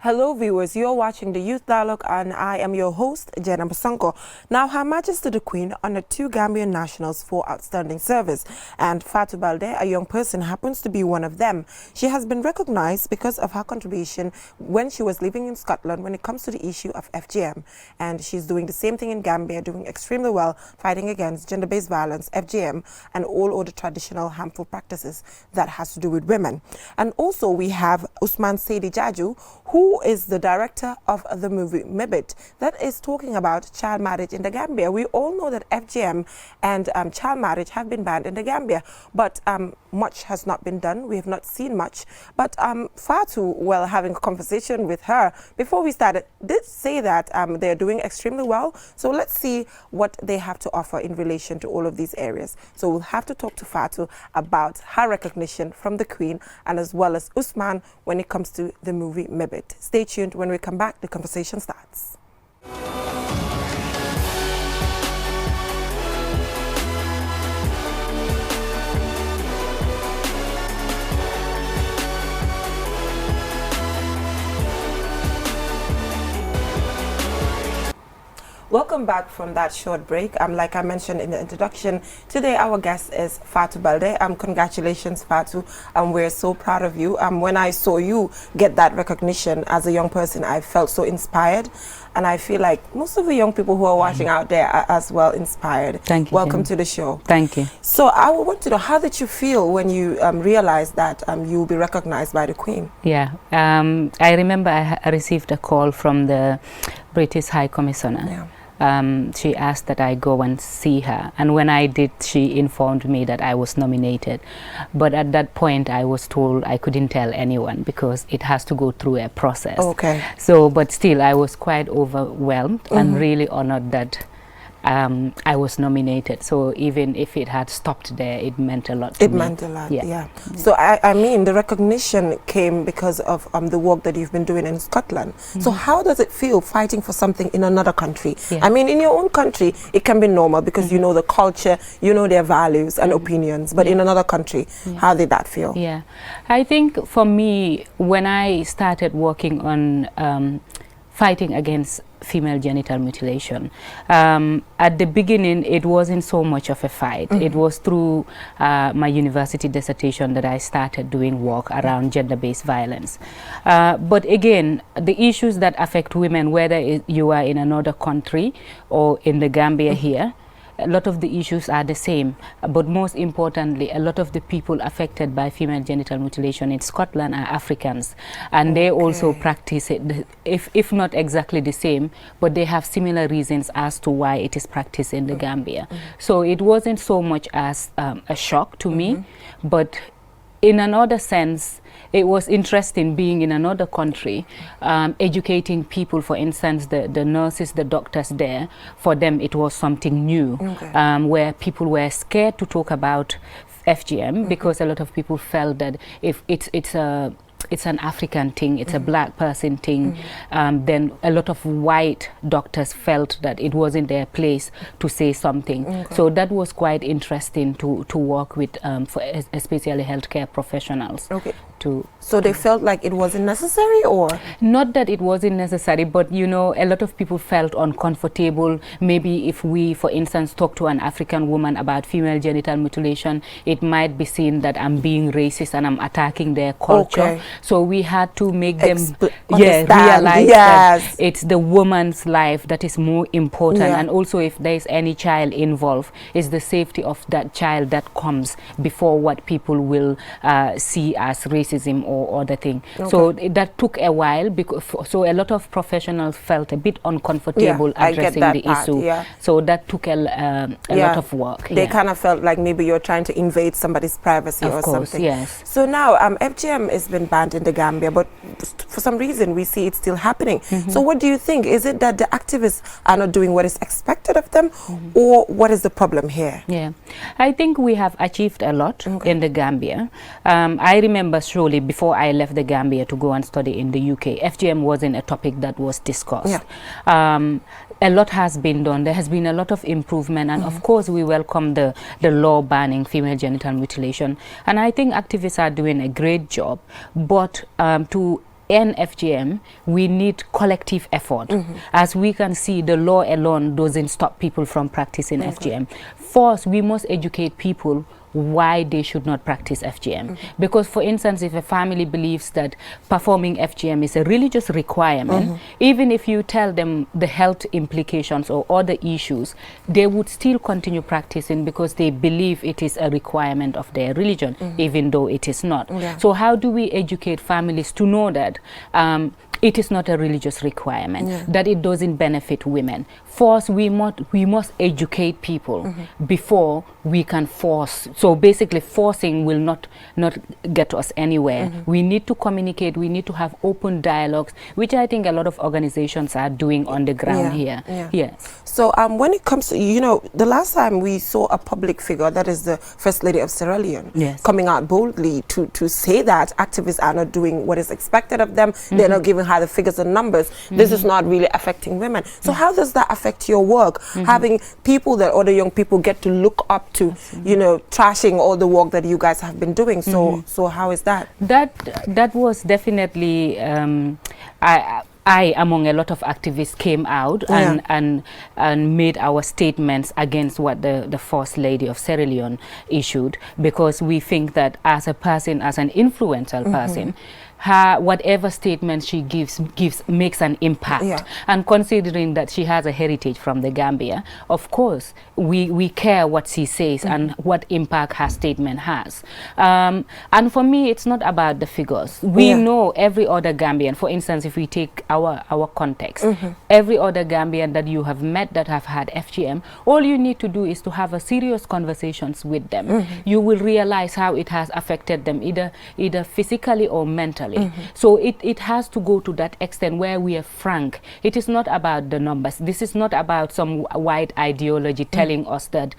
Hello viewers, you're watching the Youth Dialogue and I am your host, Jenna Musanko. Now, Her Majesty the Queen honored 2 Gambian nationals for outstanding service, and Fatou Balde, a young person, happens to be one of them. She has been recognized because of her contribution when she was living in Scotland when it comes to the issue of FGM, and she's doing the same thing in Gambia, doing extremely well, fighting against gender-based violence, FGM, and all other traditional harmful practices that has to do with women. And also we have Usman Seydi Jaju, who is the director of the movie Mebut that is talking about child marriage in the Gambia. We all know that FGM and child marriage have been banned in the Gambia, but much has not been done. We have not seen much. But Fatou, well, having a conversation with her before we started, did say that they're doing extremely well. So let's see what they have to offer in relation to all of these areas. So we'll have to talk to Fatou about her recognition from the Queen and as well as Usman when it comes to the movie Mebut. Stay tuned. When we come back, the conversation starts. Welcome back from that short break. Like I mentioned in the introduction, today our guest is Fatou Balde. Congratulations, Fatou. We're so proud of you. When I saw you get that recognition as a young person, I felt so inspired. And I feel like most of the young people who are watching out there are as well inspired. Thank you. Welcome to the show. Thank you. So I want to know, how did you feel when you realized that you'll be recognized by the Queen? Yeah, I remember I received a call from the British High Commissioner. Yeah. She asked that I go and see her, and when I did, she informed me that I was nominated. But at that point I was told I couldn't tell anyone because it has to go through a process. Okay. So, but still I was quite overwhelmed and really honored that I was nominated. So even if it had stopped there, it meant a lot to me. It meant a lot, yeah. So I mean, the recognition came because of the work that you've been doing in Scotland. So how does it feel fighting for something in another country? Yeah. I mean, in your own country, it can be normal because you know the culture, you know their values and opinions. But in another country, how did that feel? Yeah, I think for me, when I started working on fighting against female genital mutilation, at the beginning it wasn't so much of a fight. It was through my university dissertation that I started doing work around gender-based violence. But again, the issues that affect women, whether you are in another country or in the Gambia here, a lot of the issues are the same, but most importantly, a lot of the people affected by female genital mutilation in Scotland are Africans, and they also practice it, if not exactly the same, but they have similar reasons as to why it is practiced in the Gambia. So it wasn't so much as a shock to me, but in another sense, it was interesting being in another country, educating people. For instance, the nurses, the doctors there, for them it was something new, where people were scared to talk about FGM because a lot of people felt that if it's an African thing, it's a black person thing, then a lot of white doctors felt that it wasn't their place to say something. So that was quite interesting to work with, for especially healthcare professionals. So they felt like it wasn't necessary, or? Not that it wasn't necessary, but you know, a lot of people felt uncomfortable. Maybe if we, for instance, talk to an African woman about female genital mutilation, it might be seen that I'm being racist and I'm attacking their culture. So we had to make them realize that it's the woman's life that is more important. And also, if there's any child involved, it's the safety of that child that comes before what people will see as racism or other thing. So that took a while, because so a lot of professionals felt a bit uncomfortable addressing the issue. So that took a lot of work. They kind of felt like maybe you're trying to invade somebody's privacy or something. Yes. So now FGM has been banned in the Gambia, but for some reason we see it still happening. So what do you think? Is it that the activists are not doing what is expected of them, or what is the problem here? Yeah, I think we have achieved a lot in the Gambia. I remember surely before I left the Gambia to go and study in the UK, FGM wasn't a topic that was discussed. A lot has been done. There has been a lot of improvement, and of course we welcome the law banning female genital mutilation, and I think activists are doing a great job. But to end FGM, we need collective effort. As we can see, the law alone doesn't stop people from practicing FGM. First, we must educate people why they should not practice FGM. Because, for instance, if a family believes that performing FGM is a religious requirement, even if you tell them the health implications or other issues, they would still continue practicing because they believe it is a requirement of their religion, even though it is not. So how do we educate families to know that it is not a religious requirement, that it doesn't benefit women? First, we must educate people before we can force. So basically, forcing will not get us anywhere. We need to communicate. We need to have open dialogues, which I think a lot of organizations are doing on the ground here. So when it comes to, you know, the last time we saw a public figure, that is the First Lady of Sierra Leone, coming out boldly to say that activists are not doing what is expected of them. They're not giving her the figures and numbers. This is not really affecting women. So how does that affect your work? Having people that other young people get to look up to, you know, trashing all the work that you guys have been doing. So how is that? That was definitely I, among a lot of activists, came out and made our statements against what the First Lady of Sierra Leone issued, because we think that as a person, as an influential person, whatever statement she gives makes an impact. And considering that she has a heritage from the Gambia, of course we care what she says and what impact her statement has. And for me, it's not about the figures. We know every other Gambian, for instance, if we take our context, every other Gambian that you have met that have had FGM, all you need to do is to have a serious conversations with them. You will realize how it has affected them, either physically or mentally. So it has to go to that extent where we are frank. It is not about the numbers. This is not about some white ideology telling us that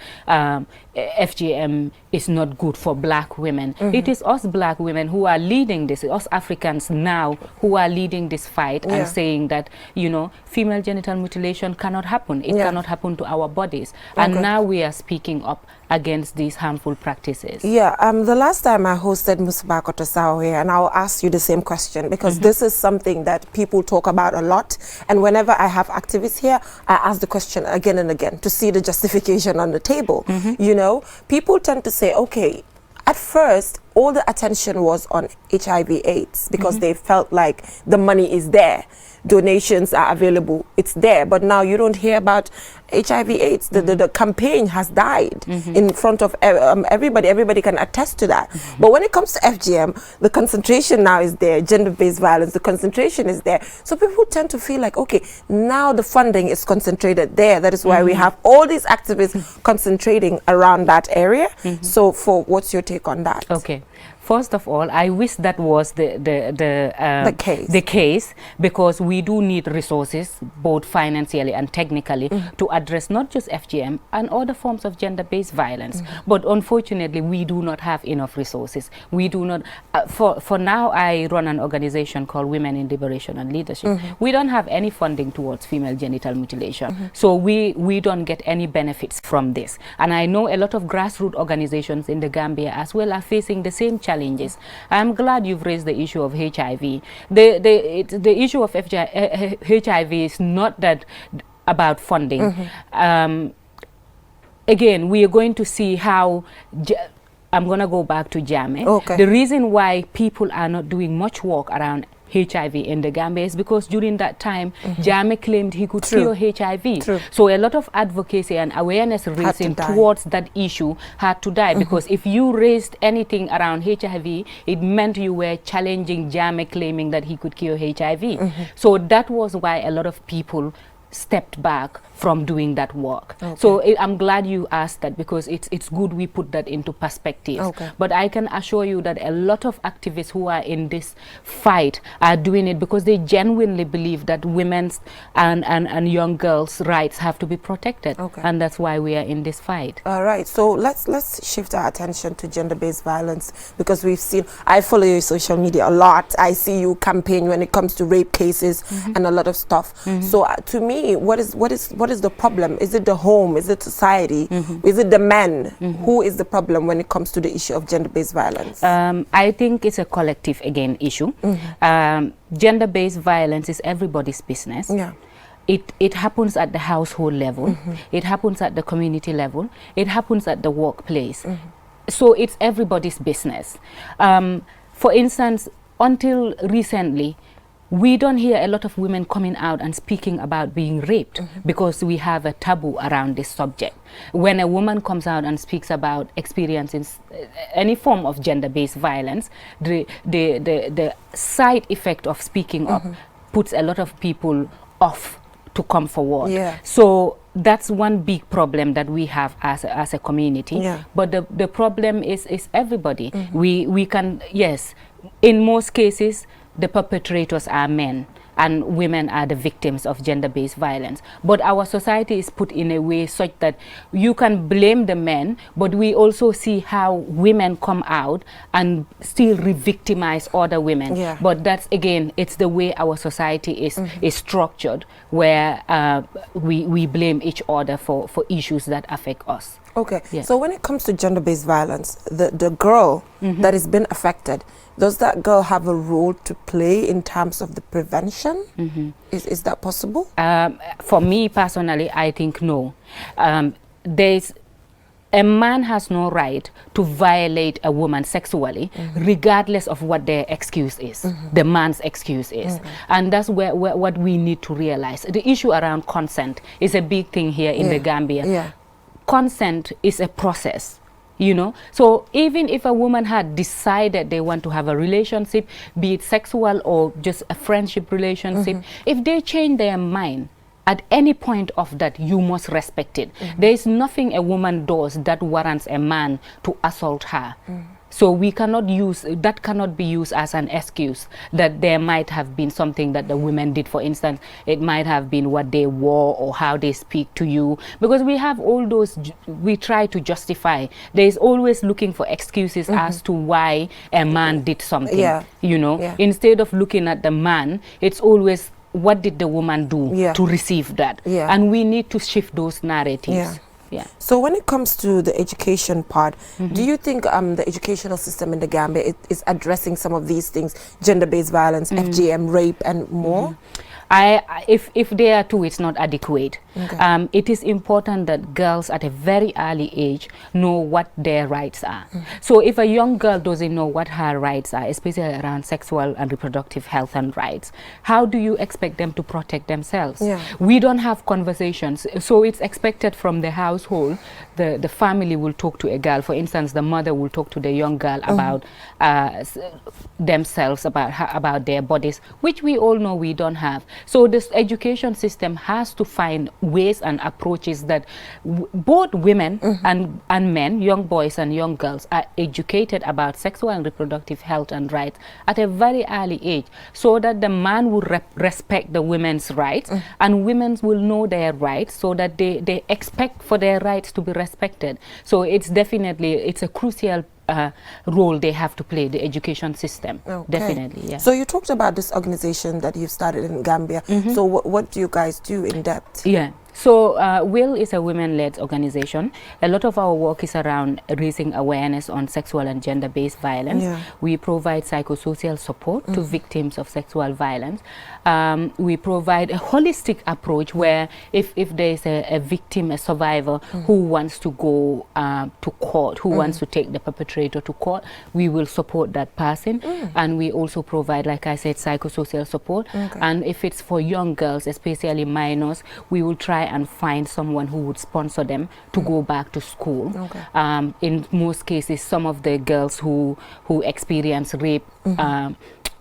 FGM is not good for black women. It is us black women who are leading this, us Africans now who are leading this fight and saying that, you know, female genital mutilation cannot happen. It cannot happen to our bodies. And now we are speaking up against these harmful practices. The last time I hosted Musaba Kotosawa here, and I'll ask you the same question, because this is something that people talk about a lot, and whenever I have activists here, I ask the question again and again to see the justification on the table. You know, people tend to say, okay, at first all the attention was on HIV/AIDS because they felt like the money is there, donations are available, it's there, but now you don't hear about HIV/AIDS. The campaign has died in front of everybody. Everybody can attest to that. But when it comes to FGM, the concentration now is there. Gender-based violence, the concentration is there. So people tend to feel like, okay, now the funding is concentrated there. That is why we have all these activists concentrating around that area. So what's your take on that? Okay. First of all, I wish that was the case, because we do need resources, both financially and technically, to address not just FGM and other forms of gender-based violence. But unfortunately, we do not have enough resources. We do not. For now, I run an organization called Women in Liberation and Leadership. We don't have any funding towards female genital mutilation. So we don't get any benefits from this. And I know a lot of grassroots organizations in the Gambia as well are facing the same challenges. I'm glad you've raised the issue of HIV. The issue of HIV is not that about funding. Again, we are going to see how I'm going to go back to Jame. The reason why people are not doing much work around HIV in the Gambia is because during that time, Jame claimed he could cure HIV. So a lot of advocacy and awareness raising towards that issue had to die, because if you raised anything around HIV, it meant you were challenging Jame claiming that he could cure HIV. So that was why a lot of people stepped back from doing that work. So I'm glad you asked that, because it's good we put that into perspective. But I can assure you that a lot of activists who are in this fight are doing it because they genuinely believe that women's and young girls' rights have to be protected. And that's why we are in this fight. All right, so let's shift our attention to gender-based violence, because we've seen, I follow your social media a lot. I see you campaign when it comes to rape cases and a lot of stuff. So to me, what is what is the problem? Is it the home? Is it society? Is it the men? Who is the problem when it comes to the issue of gender-based violence? I think it's a collective, again, issue. Gender-based violence is everybody's business. Yeah. It happens at the household level. It happens at the community level. It happens at the workplace. So it's everybody's business. For instance, until recently, we don't hear a lot of women coming out and speaking about being raped because we have a taboo around this subject. When a woman comes out and speaks about experiencing any form of gender-based violence, the side effect of speaking up puts a lot of people off to come forward. Yeah. So that's one big problem that we have as a community. Yeah. But the problem is everybody. We can, yes, in most cases, the perpetrators are men and women are the victims of gender-based violence. But our society is put in a way such that you can blame the men, but we also see how women come out and still re-victimize other women. Yeah. But that's, again, it's the way our society is structured, where we blame each other for issues that affect us. Okay, Yeah. so when it comes to gender-based violence, the girl that has been affected, does that girl have a role to play in terms of the prevention? Is that possible? For me personally, I think no. A man has no right to violate a woman sexually, regardless of what their excuse is, the man's excuse is. And that's what we need to realize. The issue around consent is a big thing here in the Gambia. Yeah. Consent is a process, you know. So even if a woman had decided they want to have a relationship, be it sexual or just a friendship relationship, if they change their mind at any point of that, you must respect it. There is nothing a woman does that warrants a man to assault her. So we cannot use, that cannot be used as an excuse that there might have been something that the women did. For instance, it might have been what they wore or how they speak to you, because we have all those, we try to justify. There is always looking for excuses as to why a man did something, you know. Instead of looking at the man, it's always what did the woman do to receive that. And we need to shift those narratives. Yeah. So when it comes to the education part, do you think the educational system in the Gambia is addressing some of these things, gender-based violence, FGM, rape, and more? If they are too, it's not adequate. It is important that girls at a very early age know what their rights are. So if a young girl doesn't know what her rights are, especially around sexual and reproductive health and rights, how do you expect them to protect themselves? We don't have conversations. So it's expected from the household, the family will talk to a girl. For instance, the mother will talk to the young girl about themselves, about their bodies, which we all know we don't have. So this education system has to find ways and approaches that both women and men, young boys and young girls, are educated about sexual and reproductive health and rights at a very early age, so that the man will respect the women's rights and women will know their rights, so that they expect for their rights to be respected. So it's definitely, it's a crucial role they have to play, the education system. Definitely, yeah. So you talked about this organization that you've started in Gambia. So what do you guys do in depth? Yeah. So WILL is a women-led organization. A lot of our work is around raising awareness on sexual and gender-based violence. We provide psychosocial support to victims of sexual violence. We provide a holistic approach where if there is a victim, a survivor who wants to go to court, who wants to take the perpetrator to court, we will support that person. And we also provide, like I said, psychosocial support. And if it's for young girls, especially minors, we will try and find someone who would sponsor them to go back to school. In most cases, some of the girls who experience rape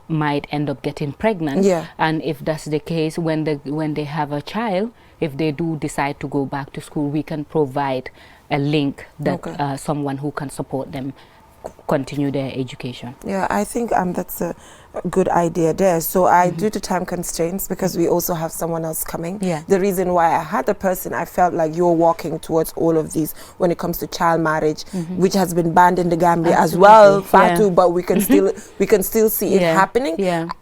might end up getting pregnant. And if that's the case, when they have a child, if they do decide to go back to school, we can provide a link that someone who can support them continue their education. Yeah, I think that's a good idea there. So due to time constraints, because we also have someone else coming, the reason why I had the person, I felt like you're walking towards all of these when it comes to child marriage, which has been banned in the Gambia as well, Fatu, but we can still see it happening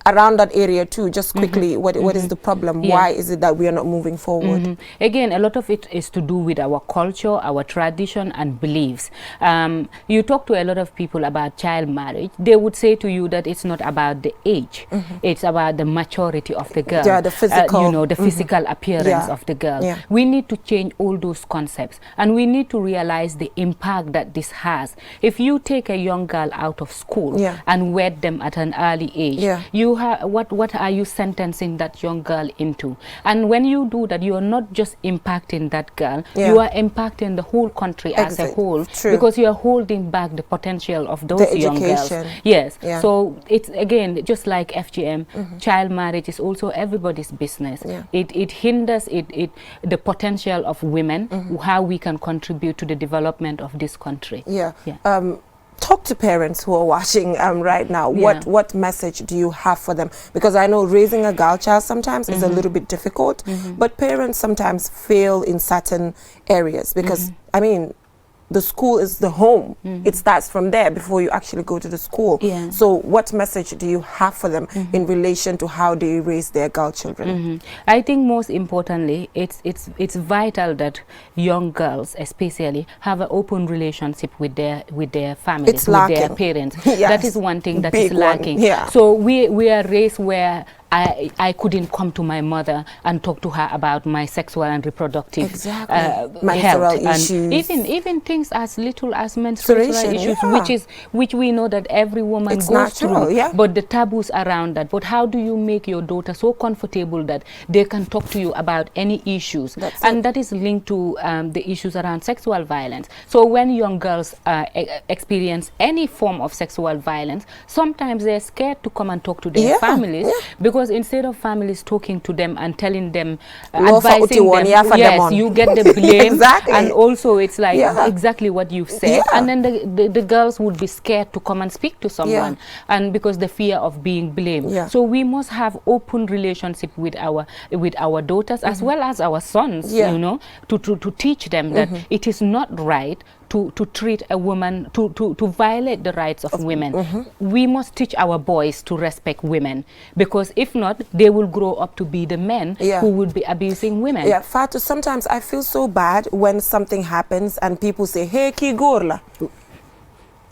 around that area too. Just quickly, what is the problem? Why is it that we are not moving forward? Again, a lot of it is to do with our culture, our tradition and beliefs. You talk to a lot of people about child marriage, they would say to you that it's not about the age, it's about the maturity of the girl, the physical, the physical appearance of the girl. We need to change all those concepts, and we need to realize the impact that this has. If you take a young girl out of school and wed them at an early age, you have what are you sentencing that young girl into? And when you do that, you are not just impacting that girl, you are impacting the whole country as a whole, because you are holding back the potential of those young girls. Yes. So it's again just like FGM, child marriage is also everybody's business. It hinders the potential of women, how we can contribute to the development of this country. Talk to parents who are watching right now. What message do you have for them? Because I know raising a girl child sometimes is a little bit difficult, but parents sometimes fail in certain areas because I mean, the school is the home. It starts from there before you actually go to the school. So what message do you have for them in relation to how they raise their girl children? I think most importantly, it's vital that young girls especially have an open relationship with their families, with their parents. That is one thing that is lacking. So we are raised where I couldn't come to my mother and talk to her about my sexual and reproductive health, issues. And even things as little as menstruation issues, which we know that every woman goes through, but the taboos around that. But how do you make your daughter so comfortable that they can talk to you about any issues? That is linked to the issues around sexual violence. So when young girls experience any form of sexual violence, sometimes they're scared to come and talk to their families, because instead of families talking to them and telling them, advising them, yes, you get the blame. And also it's like exactly what you've said. And then the girls would be scared to come and speak to someone, and because the fear of being blamed. So we must have open relationship with our daughters as well as our sons, you know, to teach them that it is not right to treat a woman, to violate the rights of women. We must teach our boys to respect women, because if not, they will grow up to be the men who would be abusing women. Fatu, sometimes I feel so bad when something happens and people say, hey, ki gorla.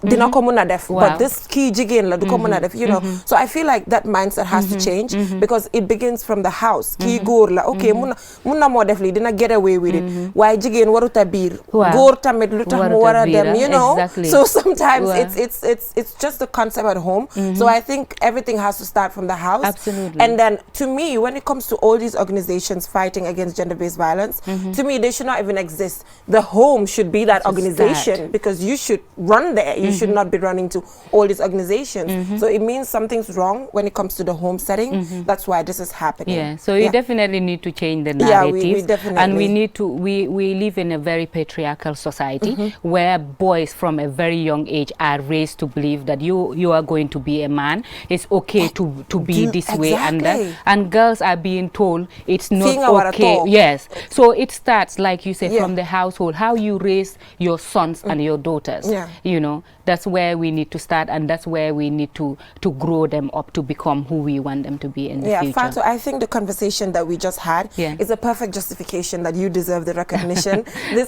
Dina ko muna def, but this key jigen la du ko muna def, you know. So I feel like that mindset has to change, because it begins from the house. Key góor la, okay, muna mo def li, dina get away with it. Why jigen waruta bir, góor tamit lu tax mu wara dem, you know. So sometimes it's just the concept at home. So I think everything has to start from the house. Absolutely. And then to me, when it comes to all these organizations fighting against gender-based violence, to me they should not even exist. The home should be that organization, because you should run there. You should not be running to all these organizations. So it means something's wrong when it comes to the home setting. That's why this is happening. So we definitely need to change the narrative. We definitely. And we need to, we live in a very patriarchal society where boys from a very young age are raised to believe that you are going to be a man. It's okay to be this way and that. And girls are being told it's not okay. Yes. So it starts, like you said, from the household, how you raise your sons and your daughters. You know, that's where we need to start, and that's where we need to grow them up to become who we want them to be in the future. Fatu, I think the conversation that we just had is a perfect justification that you deserve the recognition. This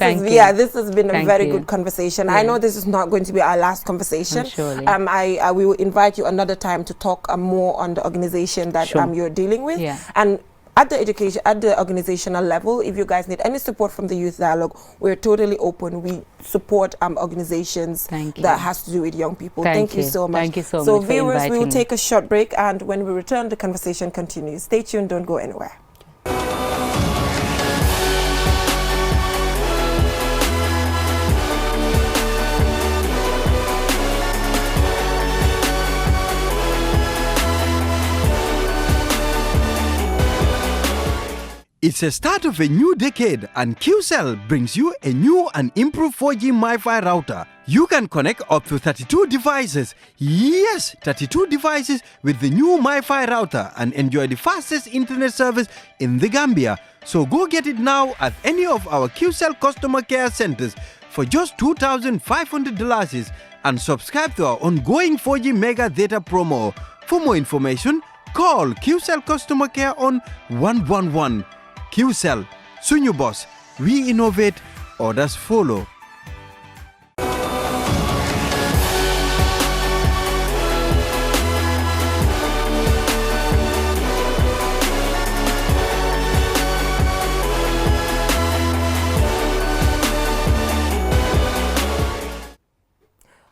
has been a very good conversation. I know this is not going to be our last conversation. We will invite you another time to talk more on the organization that you're dealing with. And at the organizational level, if you guys need any support from the Youth Dialogue, we're totally open. We support organizations that has to do with young people. Thank you so much. Thank you so much. So viewers, we will take a short break, and when we return, the conversation continues. Stay tuned, don't go anywhere. It's the start of a new decade and QCell brings you a new and improved 4G MiFi router. You can connect up to 32 devices. Yes, 32 devices with the new MiFi router and enjoy the fastest internet service in the Gambia. So go get it now at any of our QCell customer care centers for just $2,500 and subscribe to our ongoing 4G Mega Data promo. For more information, call QCell customer care on 111. QCell, Sunyu Boss, we innovate, others follow.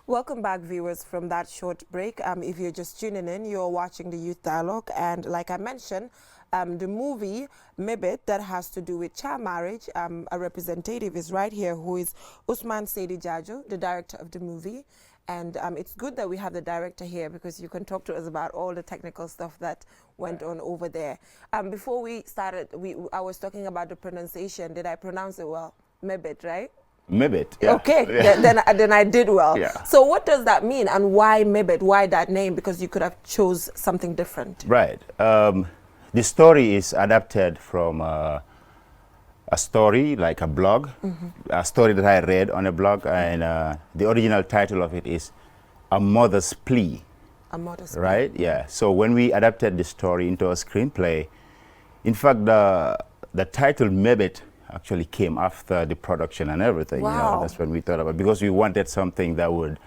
Welcome back, viewers, from that short break. If you're just tuning in, you're watching the Youth Dialogue, and like I mentioned, the movie Mebut that has to do with child marriage, a representative is right here, who is Usman Seydi Jajo, the director of the movie. And it's good that we have the director here because you can talk to us about all the technical stuff that went on over there. Before we started, I was talking about the pronunciation. Did I pronounce it well? Mebut, right? Mebut, yeah. Okay, Yeah. then I did well. Yeah. So what does that mean, and why Mebut? Why that name? Because you could have chose something different. Right. The story is adapted from a story, like a blog, a story that I read on a blog, and the original title of it is A Mother's Plea. A Mother's Plea. Right, yeah. So when we adapted the story into a screenplay, in fact, the title Mebut actually came after the production and everything. Wow. You know, that's when we thought about it, because we wanted something that would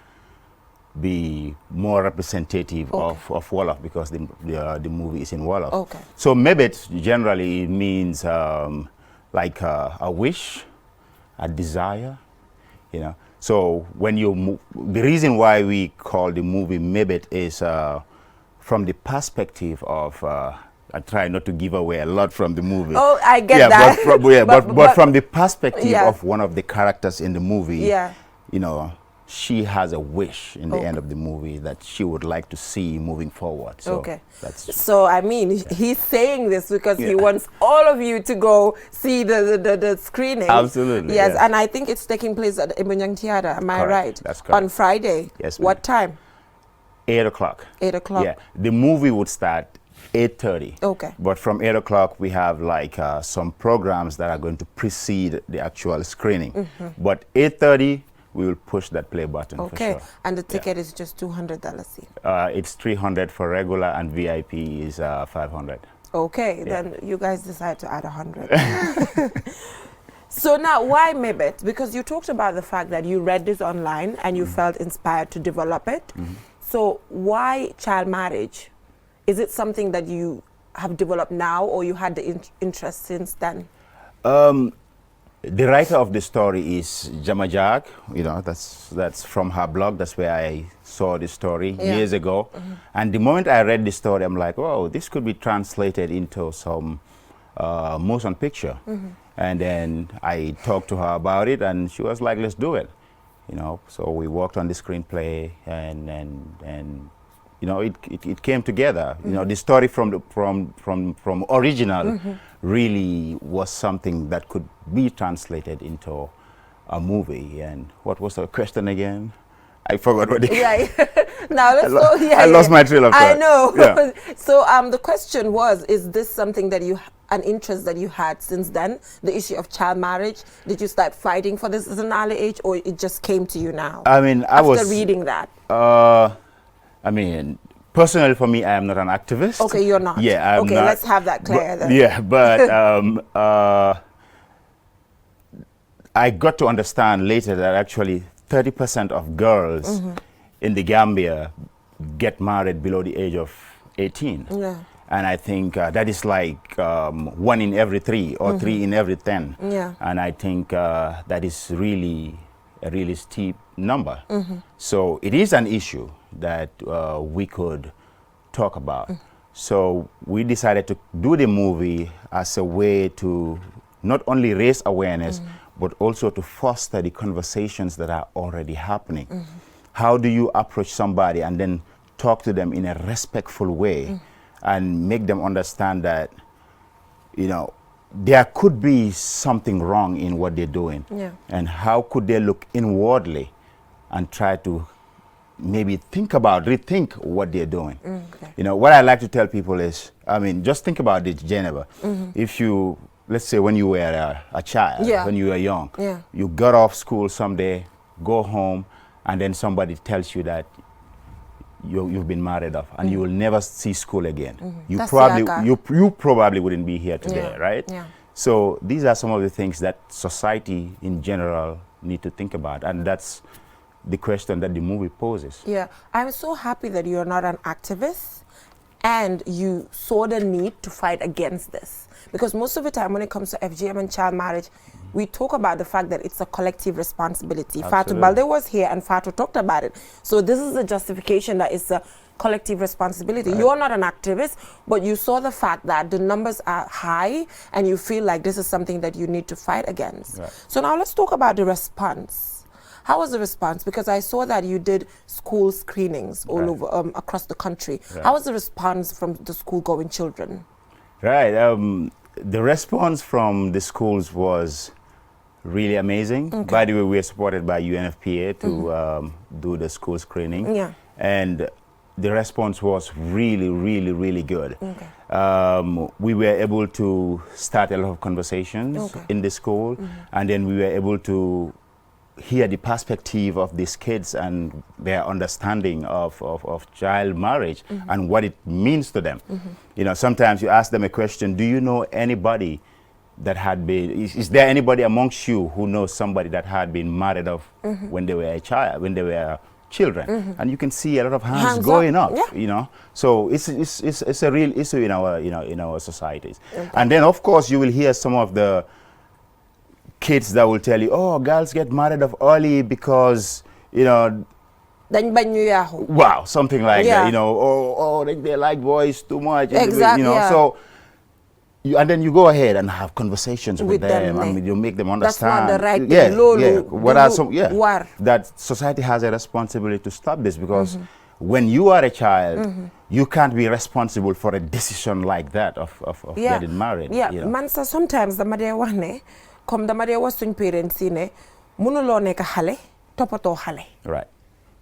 be more representative of Wolof, because the movie is in Wolof. Okay. So Mebut generally means like a wish, a desire, you know. So when you the reason why we call the movie Mebut is from the perspective of I try not to give away a lot from the movie. Oh, I get that. But from the perspective of one of the characters in the movie, you know, she has a wish in the end of the movie that she would like to see moving forward. So so I mean, he's saying this because he wants all of you to go see the screening. Absolutely. Yes, and I think it's taking place at Ibunyang Theatre. Am I right? That's correct. On Friday. Yes, ma'am. What time? 8 o'clock. 8 o'clock. Yeah. The movie would start 8:30. Okay. But from 8 o'clock, we have like some programs that are going to precede the actual screening. But 8:30, we will push that play button for sure. And the ticket is just $200. It's $300 for regular, and VIP is $500. Okay, then you guys decide to add 100. So now, why Mebut? Because you talked about the fact that you read this online and you felt inspired to develop it. So why child marriage? Is it something that you have developed now, or you had the interest since then? The writer of the story is Jamajak. You know, that's from her blog. That's where I saw the story years ago. And the moment I read the story, I'm like, oh, this could be translated into some motion picture. And then I talked to her about it, and she was like, let's do it. You know, so we worked on the screenplay, and you know, it came together. You know, the story from original really was something that could be translated into a movie. And what was the question again? I forgot what Now let's go. I lost my trail of thought. I know. So the question was: is this something that an interest that you had since then? The issue of child marriage. Did you start fighting for this at an early age, or it just came to you now? I mean, after reading that. I mean, personally for me, I am not an activist. Okay, you're not. Yeah, I'm okay, not. Let's have that clear then. Yeah, but I got to understand later that actually 30% of girls in the Gambia get married below the age of 18. Yeah. And I think that is like 1 in every 3 or 3 in every 10. Yeah. And I think that is really a really steep number. So it is an issue that we could talk about. So we decided to do the movie as a way to not only raise awareness, but also to foster the conversations that are already happening. How do you approach somebody and then talk to them in a respectful way and make them understand that, you know, there could be something wrong in what they're doing. Yeah. And how could they look inwardly and try to maybe rethink what they're doing. Okay. You know, what I like to tell people is, I mean, just think about this, Geneva. If you, let's say when you were a child, Yeah. when you were young, Yeah. you got off school someday, go home, and then somebody tells you that you've been married off and you will never see school again. You That's probably yaga. you probably wouldn't be here today, Yeah. right? Yeah. So these are some of the things that society in general need to think about, and that's the question that the movie poses. Yeah, I'm so happy that you're not an activist and you saw the need to fight against this. Because most of the time when it comes to FGM and child marriage, we talk about the fact that it's a collective responsibility. Fatu Absolutely. Balde was here and Fatu talked about it. So this is a justification that it's a collective responsibility. You're not an activist, but you saw the fact that the numbers are high and you feel like this is something that you need to fight against. Right. So now let's talk about the response. How was the response? Because I saw that you did school screenings all Right. over across the country. Right. How was the response from the school-going children? Right. The response from the schools was really amazing. Okay. By the way, we are supported by UNFPA to do the school screening. Yeah. And the response was really, really, really good. Okay. We were able to start a lot of conversations Okay. in the school, and then we were able to hear the perspective of these kids and their understanding of child marriage and what it means to them. You know, sometimes you ask them a question, do you know anybody that had been, is there anybody amongst you who knows somebody that had been married off when they were a child, when they were children? And you can see a lot of hands going up, yeah. you know. So it's a real issue in our, you know, in our societies. And then of course you will hear some of the kids that will tell you, oh, girls get married off early because, you know, Dañ bañ ñu yaaxu. wow, something like Yeah. that, you know, oh, they like boys too much, Exactly, you know. yeah. So, and then you go ahead and have conversations with With them, them, and you make them That's not understand. the right thing. Yeah, Lolu, yeah. What are dulu, some? Yeah, war. that society has a responsibility to stop this because when you are a child, you can't be responsible for a decision like that of getting married. Yeah, you know? man sa sometimes dama dee wax ne comme dama dee wax suñ parents yi ne mënuloo nekk xale toppatoo xale. Right.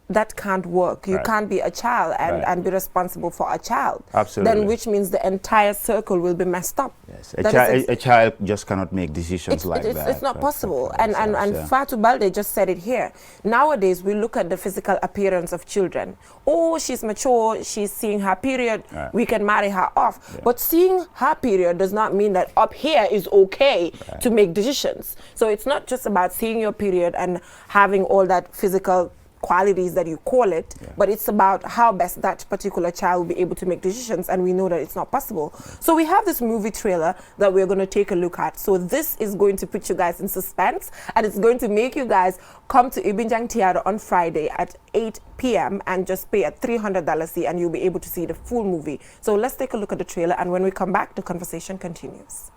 That can't work. You Right. can't be a child Right. and be responsible for a child. Absolutely. Then which means the entire circle will be messed up. Yes, That is a child just cannot make decisions like that. It's not possible. for And themselves, yeah. Fatu Balde just said it here. Nowadays, we look at the physical appearance of children. Oh, she's mature, she's seeing her period, Right. we can marry her off. But seeing her period does not mean that up here is okay to make decisions. So it's not just about seeing your period and having all that physical qualities that you call it, but it's about how best that particular child will be able to make decisions, and we know that it's not possible. So we have this movie trailer that we're going to take a look at. So this is going to put you guys in suspense, and it's going to make you guys come to Ibinjang Theatre on Friday at 8 p.m. and just pay a $300 fee, and you'll be able to see the full movie. So let's take a look at the trailer, and when we come back, the conversation continues.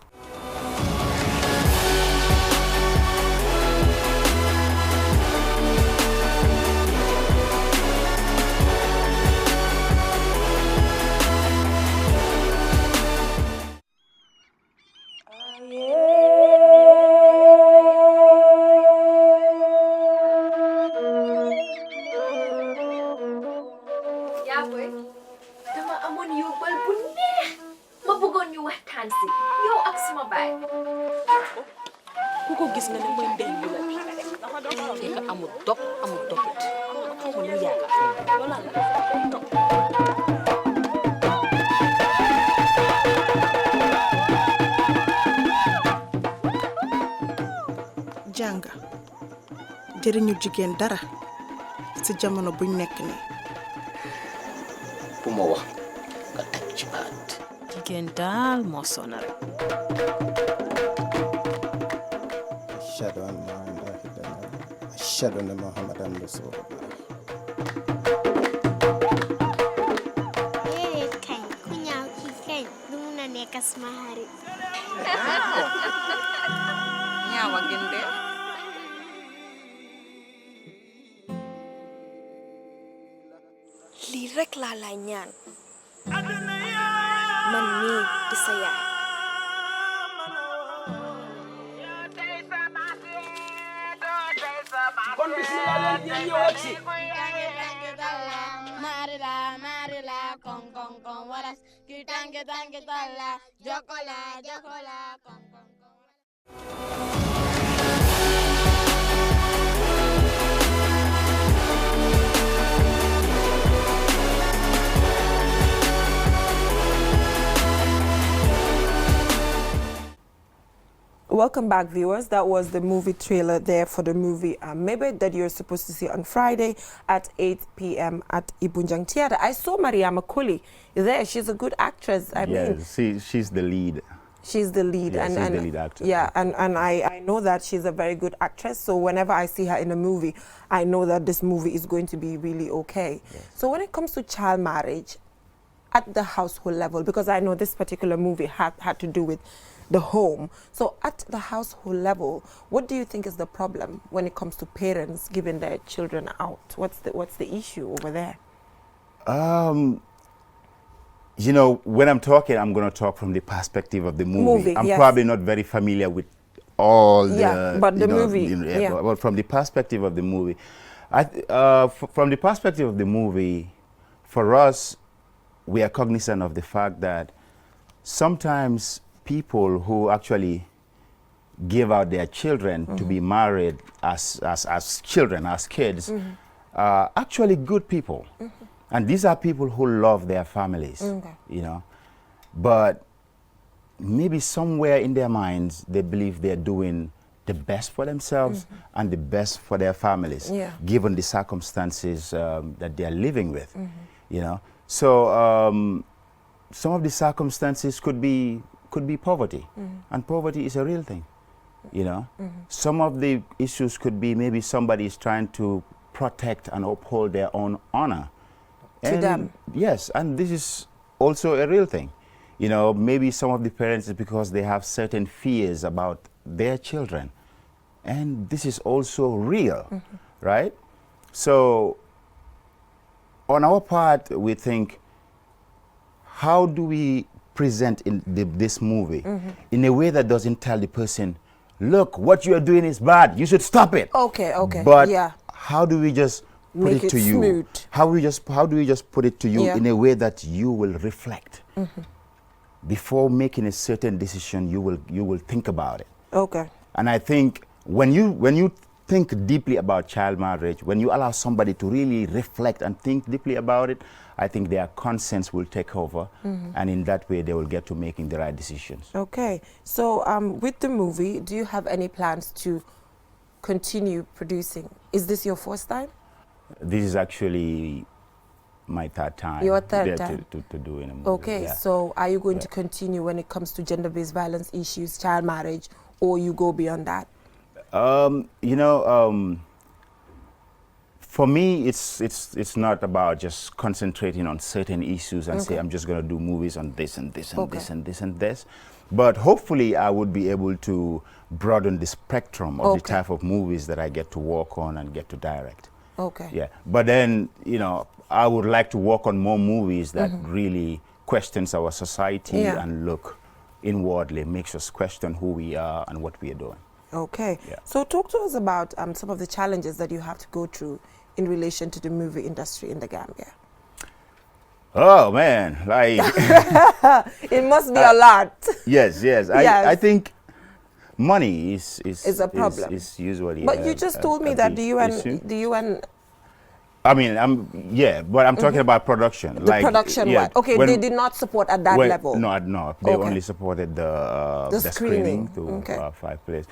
yaa boy dama amoon yóbbal bu neex ma bëggoon ñu waxtaan si yow ak suma baay. ku ko gis nga ne mooy ndey bi la fekk amul dog amul dogit xaw ma lu yaakaar loolu la jàng jëriñu jigéen dara ci jamono buñ nekk ni bu ma wax nga teg ci baat jigéen daal moo sona rek ashhadu an la ilaha illallah ashhadu anna muhammadan rasulullah déedéet kay ku ñaaw kii kay du mun a nekk sama xarit ñaawa gën de lii rek laa lay ñaan man mii di sa yaay Yochi. Marila, Marila, con, waras. Kitange, tange, tala. Jokola, jokola, con, Welcome back, viewers. That was the movie trailer there for the movie Mebut that you're supposed to see on Friday at 8 p.m. at Ibunjang Theatre. I saw Maria Makuli there. She's a good actress. I mean, she's the lead. She's the lead. Yeah, she's the lead actor. Yeah, and I know that she's a very good actress. So whenever I see her in a movie, I know that this movie is going to be really okay. Yes. So when it comes to child marriage at the household level, because I know this particular movie had to do with the home. So at the household level, what do you think is the problem when it comes to parents giving their children out? What's the issue over there? You know, when I'm talking, I'm going to talk from the perspective of the movie. I'm probably not very familiar with all the... but the movie. But from the perspective of the movie, from the perspective of the movie, for us, we are cognizant of the fact that sometimes people who actually give out their children to be married as children, as kids, are actually good people. And these are people who love their families, you know. But maybe somewhere in their minds, they believe they're doing the best for themselves and the best for their families, given the circumstances that they're living with, you know. So some of the circumstances could be poverty, and poverty is a real thing, you know. Some of the issues could be maybe somebody is trying to protect and uphold their own honor. To them. Yes, and this is also a real thing. You know, maybe some of the parents is because they have certain fears about their children. And this is also real, right? So on our part, we think, how do we present in this movie in a way that doesn't tell the person, look, what you are doing is bad, you should stop it. Okay. But how do we just put Make it to you? smooth. How do we just put it to you in a way that you will reflect? Before making a certain decision, you will think about it. Okay. And I think when you think deeply about child marriage, when you allow somebody to really reflect and think deeply about it, I think their conscience will take over, and in that way they will get to making the right decisions. Okay. So with the movie, do you have any plans to continue producing? Is this your first time? This is actually my third time. Your third time? To do in a movie. Okay, so are you going to continue when it comes to gender-based violence issues, child marriage, or you go beyond that? You know, for me, it's not about just concentrating on certain issues and say I'm just going to do movies on this and this and this and this and this. But hopefully, I would be able to broaden the spectrum of the type of movies that I get to work on and get to direct. Okay. Yeah, but then, you know, I would like to work on more movies that really questions our society and look inwardly, makes us question who we are and what we are doing. Okay. Yeah. So talk to us about some of the challenges that you have to go through in relation to the movie industry in the Gambia. Oh, man, like... It must be a lot. Yes. I think money is a problem. Is usually. But you just told me that the UN. I mean, but I'm talking about production. The production, what? Okay, they did not support at that level. No, they only supported the screening to 5 plays.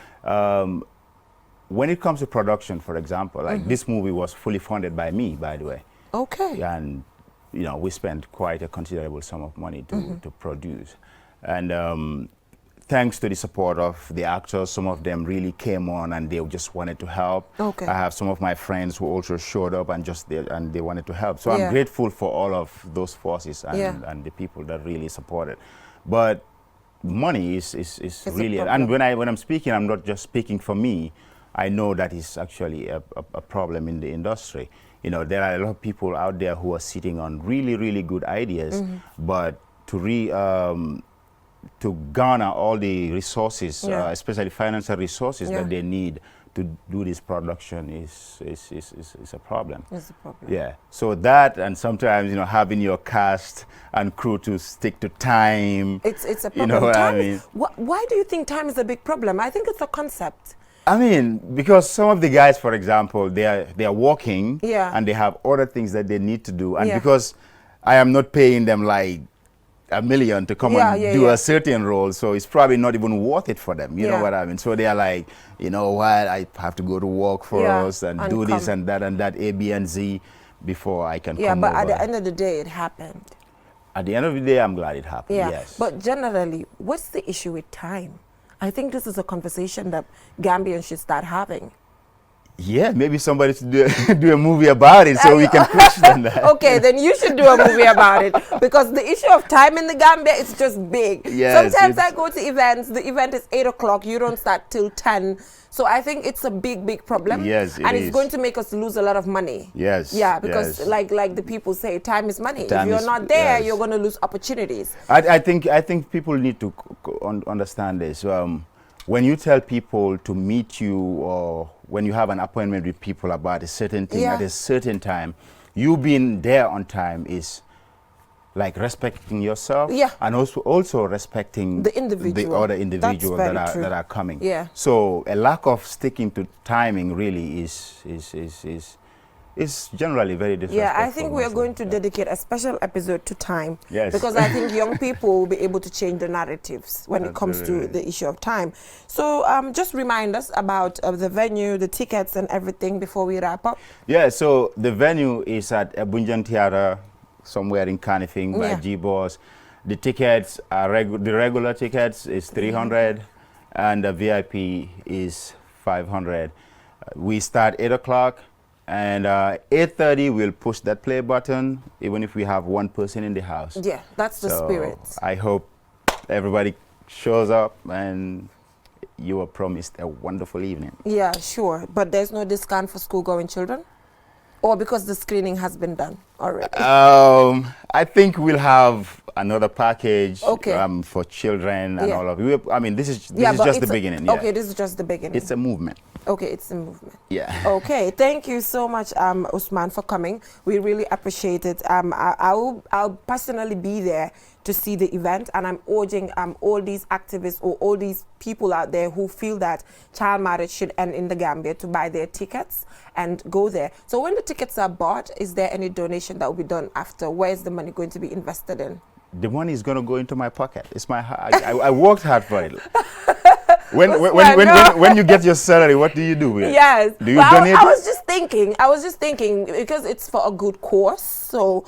When it comes to production, for example, like this movie was fully funded by me, by the way. Okay. And you know, we spent quite a considerable sum of money to produce, and thanks to the support of the actors, some of them really came on and they just wanted to help. Okay. I have some of my friends who also showed up and they wanted to help. So I'm grateful for all of those forces and the people that really supported. But money is really, and when I'm speaking, I'm not just speaking for me. I know that is actually a problem in the industry. You know, there are a lot of people out there who are sitting on really, really good ideas, but to garner all the resources, especially financial resources that they need to do this production is a problem. It's a problem. Yeah. So that, and sometimes, you know, having your cast and crew to stick to time. It's a problem. You know what I mean? Why do you think time is a big problem? I think it's a concept. I mean, because some of the guys, for example, they are working, Yeah. and they have other things that they need to do, and Yeah. because I am not paying them like $1 million to come and do a certain role, so it's probably not even worth it for them. You know what I mean? So they are like, you know what, I have to go to work for us and do this and that, A, B, and Z before I can come over. Yeah, but at the end of the day, it happened. At the end of the day, I'm glad it happened, Yeah. yes. But generally, what's the issue with time? I think this is a conversation that Gambians should start having. Yeah, maybe somebody should do a movie about it so we can question that. Okay, then you should do a movie about it, because the issue of time in the Gambia is just big. Yes, sometimes I go to events, the event is 8 o'clock, you don't start till 10. So I think it's a big problem. Yes, and it's going to make us lose a lot of money. Yes. Yeah, because like the people say, time is money. Time if you're is, not there, yes. you're going to lose opportunities. I think people need to understand this. When you tell people to meet you, or when you have an appointment with people about a certain thing at a certain time, you being there on time is like respecting yourself, and also respecting the individual, the other individuals that are coming. Yeah. So a lack of sticking to timing really is generally very disrespectful. Yeah, I think we are going to dedicate a special episode to time. Yes. Because I think young people will be able to change the narratives when it comes to the issue of time. So just remind us about the venue, the tickets and everything before we wrap up. Yeah, so the venue is at Bunjan Theatre, somewhere in Kanifing by G-Boss. The tickets are the regular tickets is 300 and the VIP is 500. We start 8 o'clock. And 8:30, we'll push that play button, even if we have one person in the house. Yeah, that's the spirit. I hope everybody shows up and you are promised a wonderful evening. Yeah, sure. But there's no discount for school-going children? Or because the screening has been done already? I think we'll have another package for children and all of it. I mean, this is just the beginning. Okay, this is just the beginning. It's a movement. Okay, it's a movement. Yeah. Okay, thank you so much, Usman, for coming. We really appreciate it. I'll personally be there to see the event, and I'm urging all these activists or all these people out there who feel that child marriage should end in the Gambia to buy their tickets and go there. So when the tickets are bought, is there any donation that will be done after? Where is the money going to be invested in? The money is going to go into my pocket. It's my I worked hard for it. When you get your salary, what do you do with it? Yes. Do you donate I was just thinking because it's for a good cause. So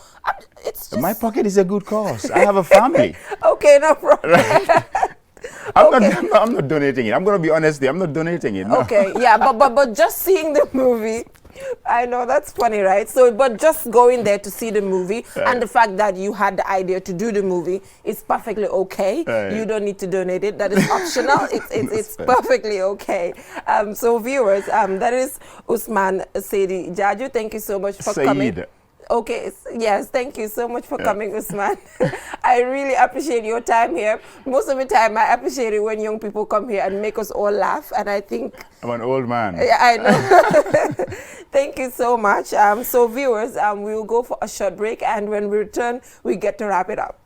it's just... My pocket is a good cause. I have a family. Okay, no problem. I'm not donating it. I'm going to be honest. I'm not donating it. No. Okay, yeah, but just seeing the movie, I know that's funny, right? So, but just going there to see the movie and the fact that you had the idea to do the movie is perfectly okay. You don't need to donate it. That is optional. It's perfectly okay. So viewers, that is Usman Saidi Jaju. Thank you so much for coming. Okay, yes, thank you so much for coming, Usman. I really appreciate your time here. Most of the time, I appreciate it when young people come here and make us all laugh, and I think... I'm an old man. Yeah, I know. Thank you so much. So viewers, we will go for a short break, and when we return, we get to wrap it up.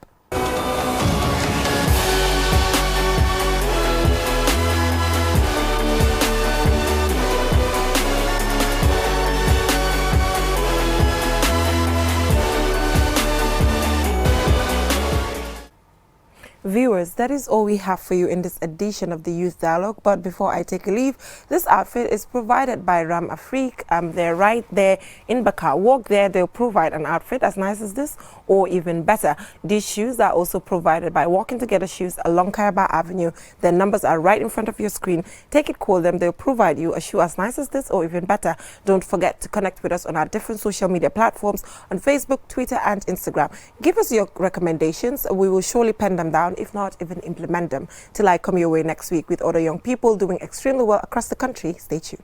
Viewers, that is all we have for you in this edition of the Youth Dialogue. But before I take a leave, this outfit is provided by Ram Afrique. They're right there in Bakar. Walk there, they'll provide an outfit as nice as this or even better. These shoes are also provided by Walking Together Shoes along Kayaba Avenue. Their numbers are right in front of your screen. Take it, call them. They'll provide you a shoe as nice as this or even better. Don't forget to connect with us on our different social media platforms on Facebook, Twitter and Instagram. Give us your recommendations. We will surely pen them down, if not even implement them. Till I come your way next week with other young people doing extremely well across the country. Stay tuned.